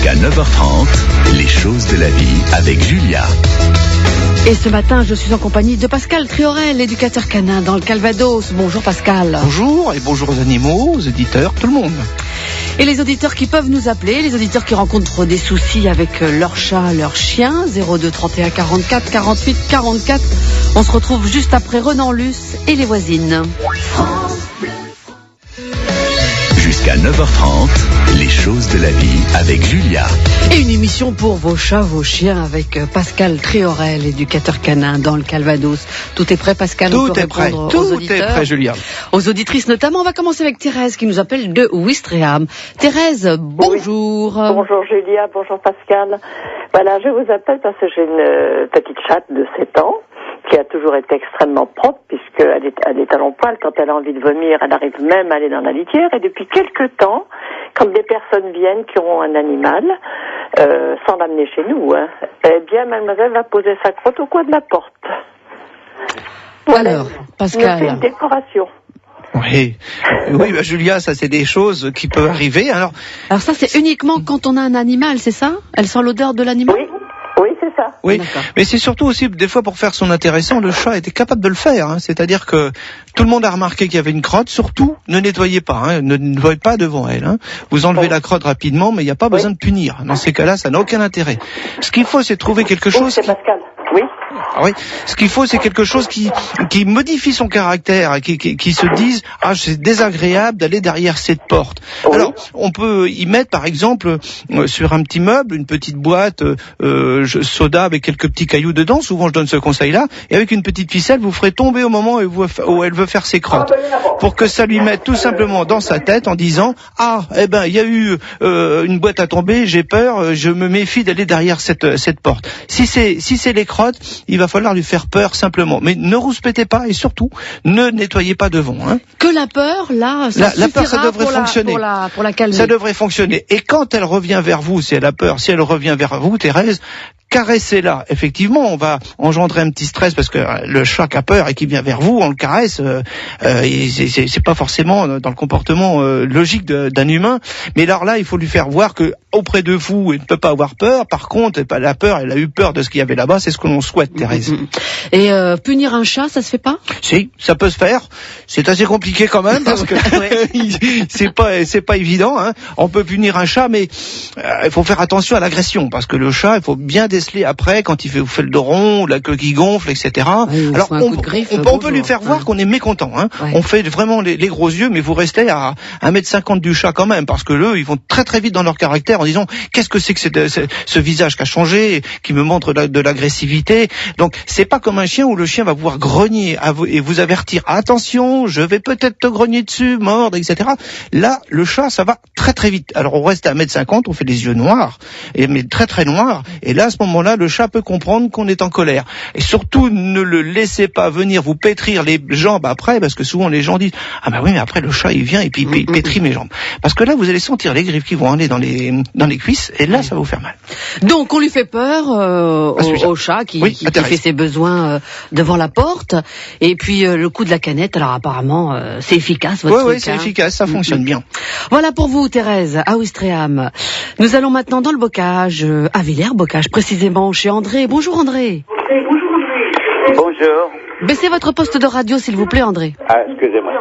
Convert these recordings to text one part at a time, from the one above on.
Jusqu'à 9h30, les choses de la vie avec Julia. Et ce matin, je suis en compagnie de Pascal Triorel, éducateur canin dans le Calvados. Bonjour Pascal. Bonjour et bonjour aux animaux, aux éditeurs, tout le monde. Et les auditeurs qui peuvent nous appeler, les auditeurs qui rencontrent des soucis avec leur chat, leur chien, 02 31 44 48 44. On se retrouve juste après Renan Luce et les voisines. Jusqu'à 9h30, les choses de la vie avec Julia. Et une émission pour vos chats, vos chiens avec Pascal Triorel, éducateur canin dans le Calvados. Tout est prêt, Pascal? Tout est prêt, Julia. Aux auditrices notamment. On va commencer avec Thérèse qui nous appelle de Ouistreham. Thérèse, bonjour. Oui. Bonjour Julia, bonjour Pascal. Voilà, je vous appelle parce que j'ai une petite chatte de 7 ans qui a toujours été extrêmement propre puisqu'elle est à l'empoil. Quand elle a envie de vomir, elle arrive même à aller dans la litière. Et depuis quelque temps, quand des personnes viennent qui ont un animal, sans l'amener chez nous, eh bien, mademoiselle va poser sa crotte au coin de la porte. Voilà. Alors, Pascal. C'est une décoration. Oui, Julia, ça c'est des choses qui peuvent arriver. Alors ça c'est uniquement quand on a un animal, c'est ça? Elle sent l'odeur de l'animal? Oui, c'est ça. Oui, d'accord. Mais c'est surtout aussi, des fois, pour faire son intéressant, le chat était capable de le faire. C'est-à-dire que tout le monde a remarqué qu'il y avait une crotte. Surtout, ne nettoyez pas, ne nettoyez pas devant elle. Vous enlevez la crotte rapidement, mais il n'y a pas besoin de punir. Dans ces cas-là, ça n'a aucun intérêt. Ce qu'il faut, c'est trouver quelque chose... c'est Pascal. Oui. Oui. Ce qu'il faut, c'est quelque chose qui modifie son caractère, qui se dise c'est désagréable d'aller derrière cette porte. Oui. Alors on peut y mettre par exemple sur un petit meuble une petite boîte soda avec quelques petits cailloux dedans. Souvent je donne ce conseil-là, et avec une petite ficelle vous ferez tomber au moment où elle veut faire ses crottes, pour que ça lui mette tout simplement dans sa tête en disant il y a eu une boîte à tomber, j'ai peur, je me méfie d'aller derrière cette porte. Si c'est les crottes, il va falloir lui faire peur simplement. Mais ne rouspétez pas et surtout, ne nettoyez pas devant. Que la peur, là, la peur, ça devrait fonctionner. Pour la calmer. Ça devrait fonctionner. Et quand elle revient vers vous, si elle a peur, si elle revient vers vous, Thérèse, caressez-la. Effectivement, on va engendrer un petit stress parce que le chat qui a peur et qui vient vers vous, on le caresse. C'est pas forcément dans le comportement logique d'un humain. Mais alors là, il faut lui faire voir que auprès de vous, il ne peut pas avoir peur. Par contre, la peur, elle a eu peur de ce qu'il y avait là-bas. C'est ce que l'on souhaite, Thérèse. Et punir un chat, ça se fait pas? Si, ça peut se faire. C'est assez compliqué quand même parce que c'est pas évident. On peut punir un chat, mais il faut faire attention à l'agression parce que le chat, il faut bien déceler après quand il vous fait le dos rond, la queue qui gonfle, etc. Oui, alors on peut lui faire voir qu'on est mécontent. Ouais. On fait vraiment les gros yeux, mais vous restez à 1m50 du chat quand même parce que eux, ils vont très très vite dans leur caractère en disant qu'est-ce que c'est que ce visage qui a changé, qui me montre de l'agressivité. Donc c'est pas comme un chien où le chien va pouvoir grogner et vous avertir attention, je vais peut-être te grogner dessus, mordre, etc. Là, le chat, ça va très très vite. Alors on reste à 1m50, on fait les yeux noirs, mais très très noirs, et là à ce moment-là, le chat peut comprendre qu'on est en colère. Et surtout, ne le laissez pas venir vous pétrir les jambes après, parce que souvent les gens disent oui, mais après le chat il vient et puis il pétrit mes jambes. Parce que là, vous allez sentir les griffes qui vont aller dans les cuisses, et là ça va vous faire mal. Donc on lui fait peur au chat qui fait ses besoins devant la porte, et puis le coup de la canette, alors apparemment c'est efficace votre truc. Oui, c'est efficace, ça fonctionne bien. Voilà pour vous Thérèse, à Ouistreham. Nous allons maintenant dans le bocage, à Villers-Bocage précisément, chez André. Bonjour André. Bonjour. Baissez votre poste de radio s'il vous plaît André. Excusez-moi.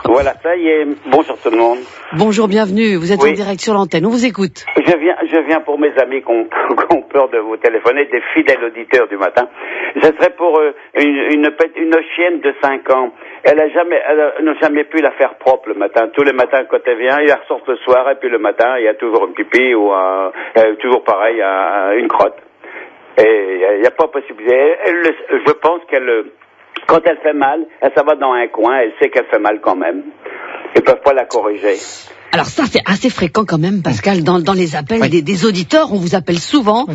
Voilà, ça y est. Bonjour tout le monde. Bonjour, bienvenue. Vous êtes en direct sur l'antenne. On vous écoute. Je viens pour mes amis qui ont peur de vous téléphoner, des fidèles auditeurs du matin. Ce serait pour une chienne de 5 ans. Elle n'a jamais pu la faire propre le matin. Tous les matins quand elle vient, elle ressort le soir et puis le matin, il y a toujours un pipi ou toujours pareil, une crotte. Et il n'y a pas possibilité. Je pense quand elle fait mal, elle s'en va dans un coin, elle sait qu'elle fait mal quand même. Ils peuvent pas la corriger. Alors ça, c'est assez fréquent quand même, Pascal, dans les appels des auditeurs, on vous appelle souvent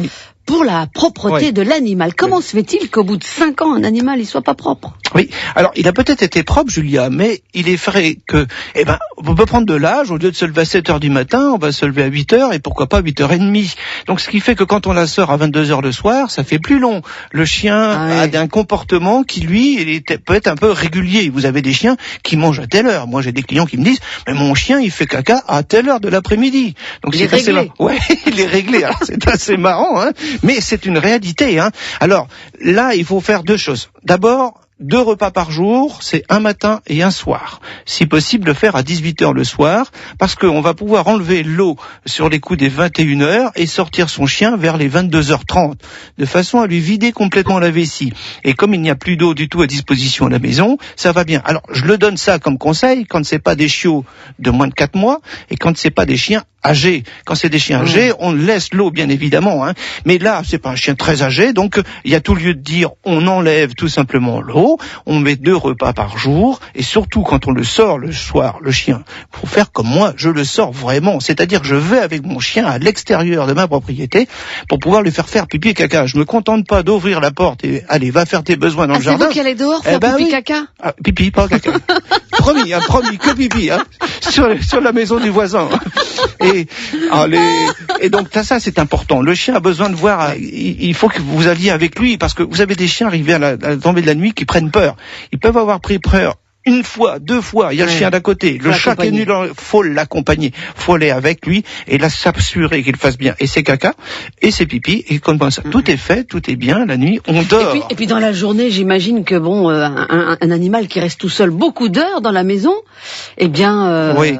pour la propreté de l'animal. Comment se fait-il qu'au bout de 5 ans, un animal, il soit pas propre? Oui, alors il a peut-être été propre, Julia, mais il est vrai que, on peut prendre de l'âge, au lieu de se lever à 7h du matin, on va se lever à 8h, et pourquoi pas 8h30. Donc ce qui fait que quand on la sort à 22h le soir, ça fait plus long. Le chien a un comportement qui, lui, peut être un peu régulier. Vous avez des chiens qui mangent à telle heure. Moi, j'ai des clients qui me disent, mais mon chien, il fait caca caca à telle heure de l'après-midi. Donc il est réglé. Ouais, il est réglé. Alors, c'est assez marrant, hein, mais c'est une réalité, hein. Alors là, il faut faire deux choses. D'abord, 2 repas par jour, c'est un matin et un soir. Si possible, le faire à 18h le soir, parce qu'on va pouvoir enlever l'eau sur les coups des 21h et sortir son chien vers les 22h30, de façon à lui vider complètement la vessie. Et comme il n'y a plus d'eau du tout à disposition à la maison, ça va bien. Alors, je le donne ça comme conseil quand c'est pas des chiots de moins de 4 mois et quand c'est pas des chiens âgés. Quand c'est des chiens âgés, on laisse l'eau, bien évidemment, hein. Mais là, c'est pas un chien très âgé, donc il y a tout lieu de dire, on enlève tout simplement l'eau. On met 2 repas par jour, et surtout quand on le sort le soir, le chien, faut faire comme moi, je le sors vraiment, c'est-à-dire que je vais avec mon chien à l'extérieur de ma propriété pour pouvoir lui faire pipi et caca. Je me contente pas d'ouvrir la porte et allez, va faire tes besoins dans le jardin. C'est vous qui allez dehors faire pipi caca? Pipi, pas caca. promis, que pipi, hein, sur la maison du voisin. Et donc ça c'est important. Le chien a besoin de voir. Il faut que vous alliez avec lui parce que vous avez des chiens arrivés à la tombée de la nuit qui prennent peur. Ils peuvent avoir pris peur 1 fois, 2 fois, il y a le chien d'à côté, le chat qui est nul, faut l'accompagner, faut aller avec lui et là s'assurer qu'il fasse bien et ses caca et ses pipis et comme ça, tout est fait, tout est bien, la nuit on dort. Et puis dans la journée, j'imagine que bon, un animal qui reste tout seul beaucoup d'heures dans la maison, eh bien, oui.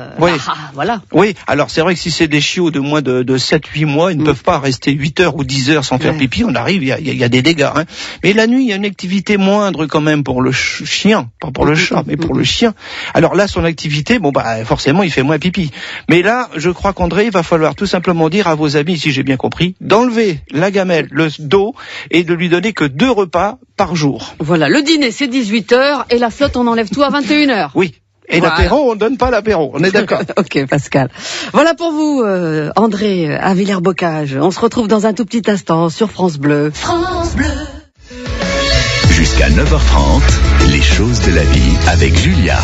Voilà. Oui, alors c'est vrai que si c'est des chiots de moins de 7-8 mois, ils ne peuvent pas rester 8 heures ou 10 heures sans faire pipi, on arrive, il y a des dégâts, hein. Mais la nuit, il y a une activité moindre quand même pour le chien, pas pour le chat, mais pour le chien. Alors là, son activité, forcément, il fait moins pipi. Mais là, je crois qu'André, il va falloir tout simplement dire à vos amis, si j'ai bien compris, d'enlever la gamelle, le dos, et de lui donner que 2 repas par jour. Voilà, le dîner, c'est 18h, et la flotte, on enlève tout à 21h. Oui. Et l'apéro, on donne pas l'apéro. On est d'accord. Ok, Pascal. Voilà pour vous, André, à Villers-Bocage. On se retrouve dans un tout petit instant sur France Bleu. France Bleu. Jusqu'à 9h30, les choses de la vie avec Julia.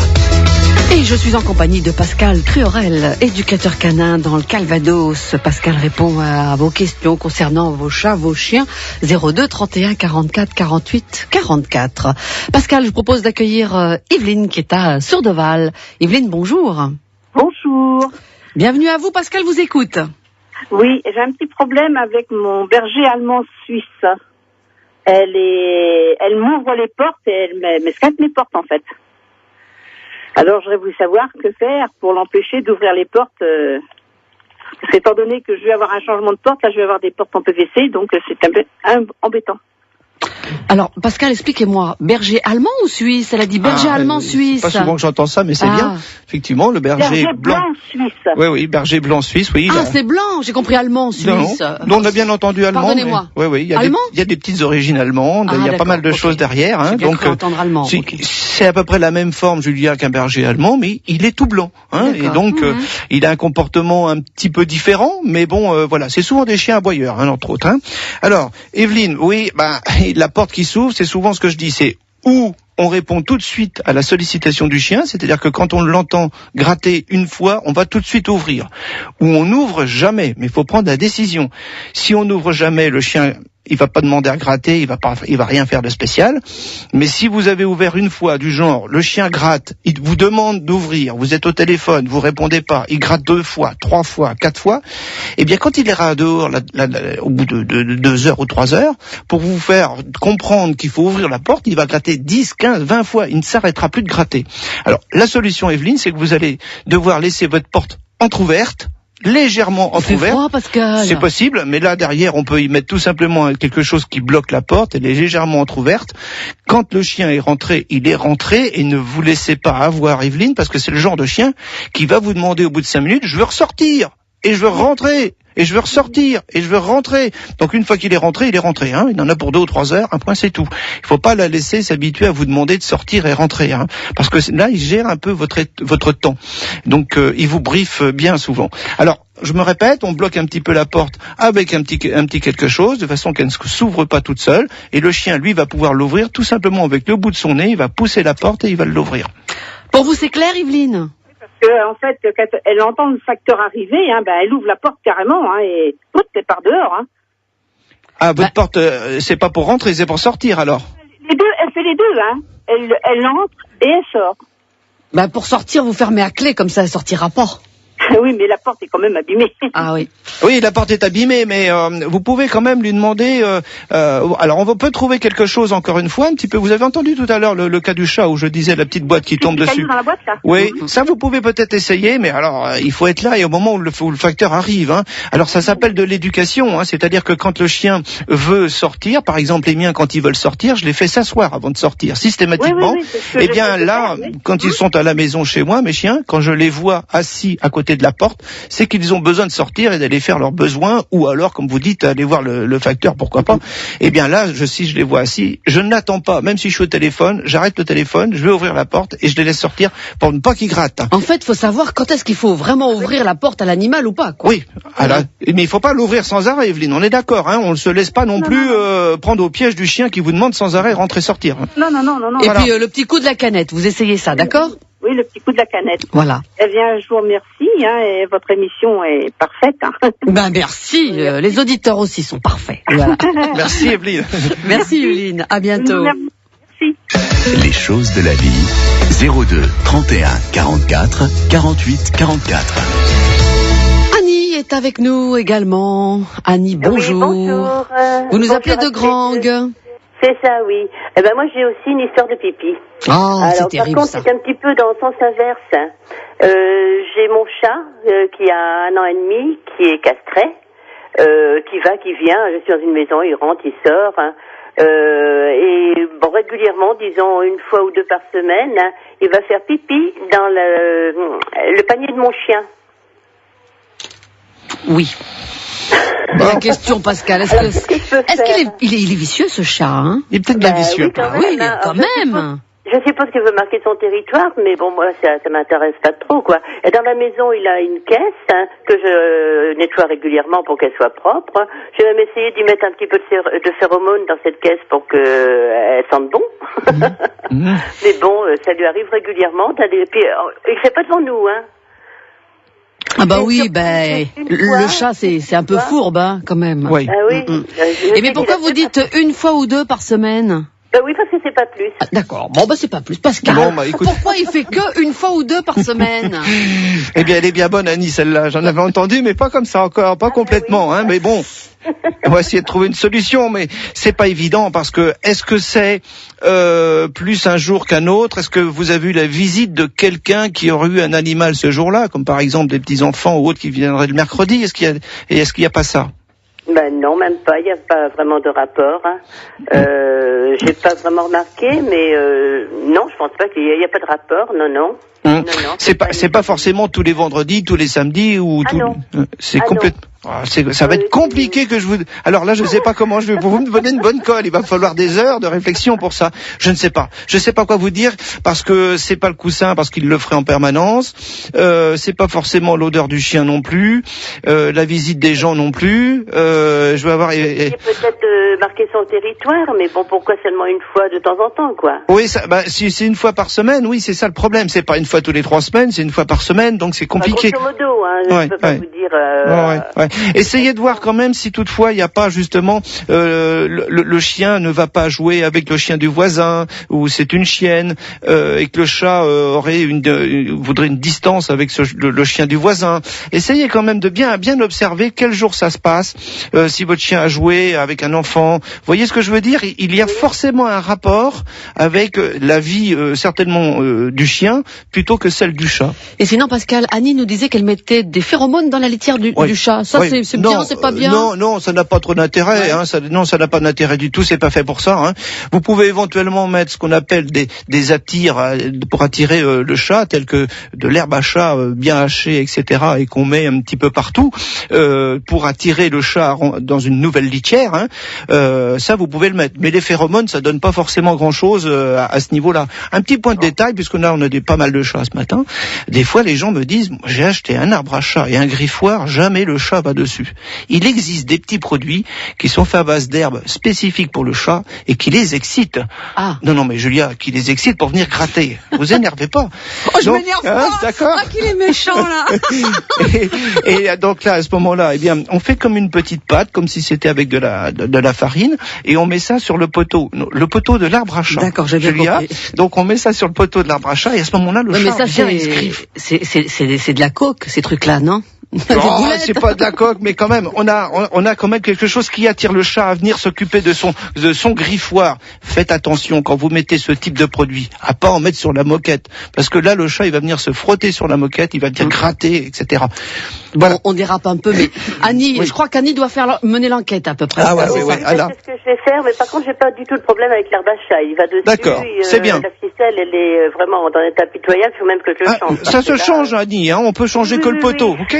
Et je suis en compagnie de Pascal Cruorel, éducateur canin dans le Calvados. Pascal répond à vos questions concernant vos chats, vos chiens. 02 31 44 48 44. Pascal, je propose d'accueillir Yveline qui est à Sourdeval. Yveline, bonjour. Bonjour. Bienvenue à vous, Pascal vous écoute. Oui, j'ai un petit problème avec mon berger allemand suisse. Elle m'ouvre les portes et elle m'escape mes portes en fait. Alors j'aurais voulu savoir que faire pour l'empêcher d'ouvrir les portes. Parce qu'étant donné que je vais avoir un changement de porte, là je vais avoir des portes en PVC, donc c'est un peu embêtant. Alors, Pascal, expliquez-moi, berger allemand ou suisse? Elle a dit berger allemand suisse. C'est pas souvent que j'entends ça, mais c'est bien. Effectivement, le berger blanc suisse. Oui, berger blanc suisse, oui. C'est blanc, j'ai compris allemand suisse. Non, on a bien entendu allemand. Pardonnez-moi. Oui, il y a des petites origines allemandes, il y a pas mal de choses derrière. Hein, donc, entendre allemand. C'est à peu près la même forme, Julia, qu'un berger allemand, mais il est tout blanc. Hein, et donc, il a un comportement un petit peu différent, mais bon, voilà, c'est souvent des chiens aboyeurs, hein, entre autres. Hein. Alors, Evelyne, oui, la porte qui s'ouvre, c'est souvent ce que je dis, c'est où on répond tout de suite à la sollicitation du chien, c'est-à-dire que quand on l'entend gratter une fois, on va tout de suite ouvrir. Ou on n'ouvre jamais, mais il faut prendre la décision. Si on n'ouvre jamais, le chien, il va pas demander à gratter, il va rien faire de spécial. Mais si vous avez ouvert une fois, du genre, le chien gratte, il vous demande d'ouvrir, vous êtes au téléphone, vous répondez pas, il gratte 2 fois, 3 fois, 4 fois, eh bien, quand il ira dehors, au bout de 2 heures ou 3 heures, pour vous faire comprendre qu'il faut ouvrir la porte, il va gratter 10, 15, 20 fois, il ne s'arrêtera plus de gratter. Alors, la solution, Evelyne, c'est que vous allez devoir laisser votre porte entrouverte, légèrement entrouverte. C'est possible, mais là derrière on peut y mettre tout simplement quelque chose qui bloque la porte, elle est légèrement entrouverte. Quand le chien est rentré, il est rentré et ne vous laissez pas avoir Evelyne parce que c'est le genre de chien qui va vous demander au bout de 5 minutes, je veux ressortir et je veux rentrer. Et je veux ressortir, et je veux rentrer. Donc une fois qu'il est rentré, hein. Il en a pour 2 ou 3 heures, un point c'est tout. Il faut pas la laisser s'habituer à vous demander de sortir et rentrer, hein. Parce que là, il gère un peu votre temps. Donc il vous briefe bien souvent. Alors, je me répète, on bloque un petit peu la porte avec un petit quelque chose, de façon qu'elle ne s'ouvre pas toute seule, et le chien, lui, va pouvoir l'ouvrir tout simplement avec le bout de son nez, il va pousser la porte et il va l'ouvrir. Pour vous, c'est clair, Yveline? En fait, quand elle entend le facteur arriver, elle ouvre la porte carrément, et elle part dehors. Hein. Ah, votre porte, c'est pas pour rentrer, c'est pour sortir alors? Les deux, elle fait les deux, hein. Elle entre et elle sort. Pour sortir, vous fermez à clé, comme ça, elle sortira pas. Oui, mais la porte est quand même abîmée. Ah oui. Oui, la porte est abîmée, mais vous pouvez quand même lui demander. Alors, on peut trouver quelque chose encore une fois, un petit peu. Vous avez entendu tout à l'heure le cas du chat où je disais la petite boîte qui tombe dessus. Dans la boîte, là. Oui, ça vous pouvez peut-être essayer, mais alors il faut être là et au moment où le facteur arrive. Hein. Alors ça s'appelle de l'éducation, hein, c'est-à-dire que quand le chien veut sortir, par exemple les miens quand ils veulent sortir, je les fais s'asseoir avant de sortir systématiquement. Oui, et bien là, quand ils sont à la maison chez moi, mes chiens, quand je les vois assis à côté de la porte, c'est qu'ils ont besoin de sortir et d'aller faire leurs besoins, ou alors, comme vous dites, aller voir le facteur, pourquoi pas. Et bien là, si je les vois assis, je n'attends pas, même si je suis au téléphone, j'arrête le téléphone, je vais ouvrir la porte et je les laisse sortir pour ne pas qu'ils grattent. En fait, il faut savoir quand est-ce qu'il faut vraiment ouvrir la porte à l'animal ou pas, quoi. Oui, mais il faut pas l'ouvrir sans arrêt, Evelyne, on est d'accord, hein, on ne se laisse pas non plus prendre au piège du chien qui vous demande sans arrêt rentrer-sortir. Non. Et puis le petit coup de la canette, vous essayez ça, d'accord? Oui, le petit coup de la canette. Voilà. Eh bien, je vous remercie, hein, et votre émission est parfaite. Hein. Ben merci, les auditeurs aussi sont parfaits. Voilà. Merci Evelyne. Merci Evelyne, à bientôt. Merci. Les choses de la vie. 02 31 44 48 44. Annie est avec nous également. Annie, bonjour. Oui, bonjour. Vous nous Bonjour appelez de Grangue. C'est ça, oui. Eh ben moi j'ai aussi une histoire de pipi. Oh, c'est Alors terrible par contre ça. c'est un petit peu dans le sens inverse. J'ai mon chat qui a 1 an et demi, qui est castré, qui va, qui vient. Je suis dans une maison, il rentre, il sort. Hein. Et bon, régulièrement, disons 1 fois ou 2 par semaine, hein, il va faire pipi dans le panier de mon chien. Oui. La question, Pascal, est-ce qu'il est vicieux ce chat, hein? Il est peut-être bien vicieux. Oui, quand même. Je suppose qu'il veut marquer son territoire, mais bon, moi, ça m'intéresse pas trop, quoi. Et dans la maison, il a une caisse, hein, que je nettoie régulièrement pour qu'elle soit propre. Je vais même essayer d'y mettre un petit peu de phéromones dans cette caisse pour qu'elle sente bon. Mais bon, ça lui arrive régulièrement. Et puis, il fait pas devant nous, hein. Ah bah oui, le chat c'est un peu fourbe, hein, quand même. Oui. Ah oui. Et mais pourquoi vous dites 1 fois ou 2 par semaine? Oui, parce que c'est pas plus. Ah, d'accord. Bon, c'est pas plus. Pascal, écoute... pourquoi il fait que 1 fois ou 2 par semaine? Eh bien, elle est bien bonne, Annie, celle-là. J'en avais entendu, mais pas comme ça encore, pas complètement, oui. Hein. Mais bon, on va essayer de trouver une solution, mais c'est pas évident parce que est-ce que c'est plus un jour qu'un autre? Est-ce que vous avez eu la visite de quelqu'un qui aurait eu un animal ce jour-là, comme par exemple des petits enfants ou autres qui viendraient le mercredi? Est-ce qu'il y a pas ça? Ben non, même pas. Il n'y a pas vraiment de rapport. Hein. J'ai pas vraiment remarqué, mais non, je pense pas qu'il y a pas de rapport. Non. Non, c'est pas forcément tous les vendredis, tous les samedis ou tout. C'est complètement. Ça va être compliqué que je vous. Alors là, je ne sais pas comment je vais vous me donner une bonne colle. Il va falloir des heures de réflexion pour ça. Je ne sais pas. Je sais pas quoi vous dire parce que c'est pas le coussin parce qu'il le ferait en permanence. C'est pas forcément l'odeur du chien non plus. La visite des gens non plus. Je vais avoir. Il peut-être marquer son territoire, mais bon, pourquoi seulement 1 fois de temps en temps, quoi? Oui, si c'est 1 fois par semaine, oui, c'est ça le problème. C'est pas 1 fois tous les 3 semaines, c'est 1 fois par semaine, donc c'est compliqué. Grosso modo, hein, je peux pas vous dire. Ouais. Essayez de voir quand même si toutefois il n'y a pas justement le chien ne va pas jouer avec le chien du voisin ou c'est une chienne et que le chat voudrait une distance avec le chien du voisin. Essayez quand même de bien observer quel jour ça se passe. Si votre chien a joué avec un enfant, vous voyez ce que je veux dire? Il y a forcément un rapport avec la vie certainement du chien plutôt que celle du chat. Et sinon, Pascal, Annie nous disait qu'elle mettait des phéromones dans la litière du chat. Ça, c'est bien, c'est pas bien? Non, ça n'a pas trop d'intérêt. Hein, ça n'a pas d'intérêt du tout. C'est pas fait pour ça. Hein. Vous pouvez éventuellement mettre ce qu'on appelle des attires pour attirer le chat, tels que de l'herbe à chat bien hachée, etc., et qu'on met un petit peu partout pour attirer le chat dans une nouvelle litière. Hein. Ça, vous pouvez le mettre. Mais les phéromones, ça donne pas forcément grand-chose à ce niveau-là. Un petit point de détail, puisque là, on a pas mal de chats ce matin. Des fois, les gens me disent, j'ai acheté un arbre à chat et un griffoir, jamais le chat va là-dessus. Il existe des petits produits qui sont faits à base d'herbes spécifiques pour le chat et qui les excitent. Ah. Non, mais Julia, qui les excite pour venir gratter. Vous énervez pas. Oh, je m'énerve pas. D'accord. Ah, qu'il est méchant, là. et donc là, à ce moment-là, eh bien, on fait comme une petite pâte, comme si c'était avec de la farine, et on met ça sur le poteau de l'arbre à chat. D'accord, j'ai bien Julia. compris. Donc on met ça sur le poteau de l'arbre à chat, et à ce moment-là, le chat vient, il se griffe. C'est de la coke, ces trucs-là, non? Oh, c'est pas de la coque, mais quand même, on a quand même quelque chose qui attire le chat à venir s'occuper de son griffoir. Faites attention quand vous mettez ce type de produit, à pas en mettre sur la moquette, parce que là, le chat, il va venir se frotter sur la moquette, il va venir gratter, etc. Bon, on dérape un peu, mais Annie, je crois qu'Annie doit mener l'enquête à peu près. Ah ouais, c'est ce que je vais faire, mais par contre, j'ai pas du tout de problème avec l'herbe à chat. Il va dessus. D'accord, c'est bien. La ficelle, elle est vraiment dans un état pitoyable, il faut même que je le change. Ça se change, Annie, hein, on peut changer que le poteau, ok?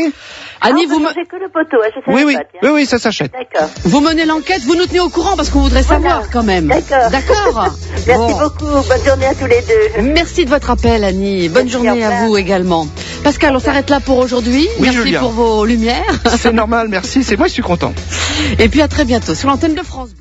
Annie, vous changez que le poteau, Oui, ça s'achète. D'accord. Vous menez l'enquête, vous nous tenez au courant parce qu'on voudrait savoir quand même. D'accord. Merci beaucoup, bonne journée à tous les deux. Merci de votre appel, Annie. Bonne journée à vous également. Pascal, on s'arrête là pour aujourd'hui. Oui, merci Julia. pour vos lumières. C'est normal, merci, c'est moi, je suis content. Et puis à très bientôt sur l'antenne de France Bleu.